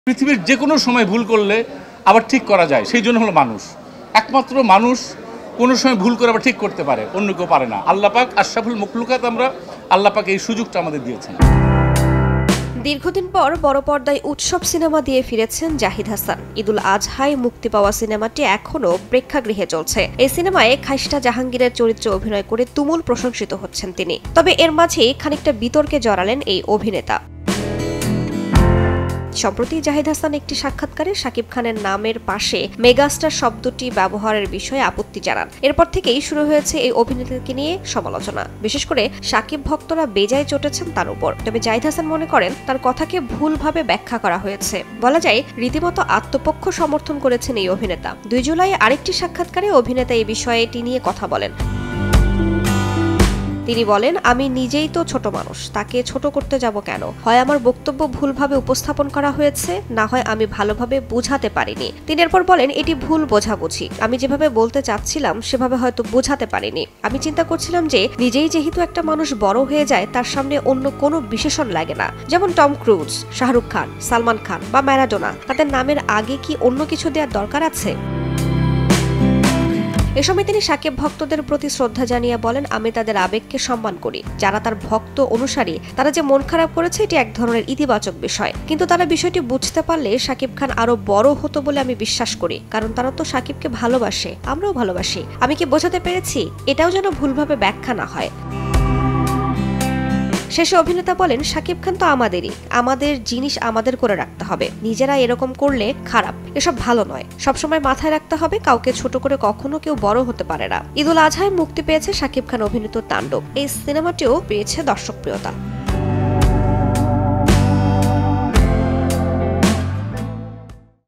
পৃথিবীর যে কোনো সময় ভুল করলে আবার ঠিক করা যায়, সেই জন্য হলো মানুষ। একমাত্র মানুষ কোনো সময় ভুল করে আবার ঠিক করতে পারে, অন্য কেউ পারে না। আল্লাহ পাক আশরাফুল মখলুকাত, আল্লাহ পাক এই সুযোগটা আমাদের দিয়েছেন। দীর্ঘদিন পর বড় পর্দায় উৎসব সিনেমা দিয়ে ফিরেছেন জাহিদ হাসান। ঈদুল আজহায় মুক্তি পাওয়া সিনেমাটি এখনও প্রেক্ষাগৃহে চলছে। এই সিনেমায় খাইস্টা জাহাঙ্গীরের চরিত্রে অভিনয় করে তুমুল প্রশংসিত হচ্ছেন তিনি। তবে এর মাঝেই খানিকটা বিতর্কে জড়ালেন এই অভিনেতা। সম্প্রতি জাহিদ হাসান একটি সাক্ষাৎকারে শাকিব খানের নামের পাশে মেগাস্টার শব্দটি ব্যবহারের বিষয়ে আপত্তি জানান। এরপর থেকেই শুরু হয়েছে এই অভিনেতাকে নিয়ে সমালোচনা। বিশেষ করে শাকিব ভক্তরা বেজায় চটেছেন তার উপর। তবে জাহিদ হাসান মনে করেন তার কথাকে ভুলভাবে ব্যাখ্যা করা হয়েছে। বলা যায় রীতিমতো আত্মপক্ষ সমর্থন করেছেন এই অভিনেতা। 2 জুলাই আরেকটি সাক্ষাৎকারে অভিনেতা এই বিষয়টি নিয়ে কথা বলেন। তিনি বলেন, আমি নিজেই তো ছোট মানুষ, তাকে ছোট করতে যাব কেন? হয় আমার বক্তব্য ভুলভাবে উপস্থাপন করা হয়েছে, না হয় আমি ভালোভাবে বোঝাতে পারিনি। তিনি এরপর বলেন, এটি ভুল বোঝাবুঝি। আমি যেভাবে বলতে চাচ্ছিলাম সেভাবে হয়তো বোঝাতে পারিনি। আমি চিন্তা করছিলাম যে নিজেই যেহেতু একটা মানুষ বড় হয়ে যায়, তার সামনে অন্য কোনো বিশেষণ লাগে না। যেমন টম ক্রুজ, শাহরুখ খান, সালমান খান বা ম্যারাডোনা, তাদের নামের আগে কি অন্য কিছু দেওয়ার দরকার আছে? এ সময় তিনি শাকিব ভক্তদের প্রতি শ্রদ্ধা জানিয়ে বলেন, আমি তাদের আবেগকে সম্মান করি। যারা তার ভক্ত অনুসারী, তারা যে মন খারাপ করেছে এটি এক ধরনের ইতিবাচক বিষয়। কিন্তু তারা বিষয়টি বুঝতে পারলে শাকিব খান আরো বড় হতো বলে আমি বিশ্বাস করি। কারণ তারা তো শাকিবকে ভালোবাসে, আমরাও ভালোবাসি। আমি কি বোঝাতে পেরেছি? এটাও যেন ভুলভাবে ব্যাখ্যা না হয়। শেষে অভিনেতা বলেন, শাকিব খান তো আমাদেরই, আমাদের জিনিস আমাদের করে রাখতে হবে। নিজেরা এরকম করলে খারাপ, এসব ভালো নয়। সবসময় মাথায় রাখতে হবে, কাউকে ছোট করে কখনো কেউ বড় হতে পারে না। ঈদুল আজহায় মুক্তি পেয়েছে শাকিব খান অভিনীত তাণ্ডব। এই সিনেমাটিও পেয়েছে দর্শকপ্রিয়তা।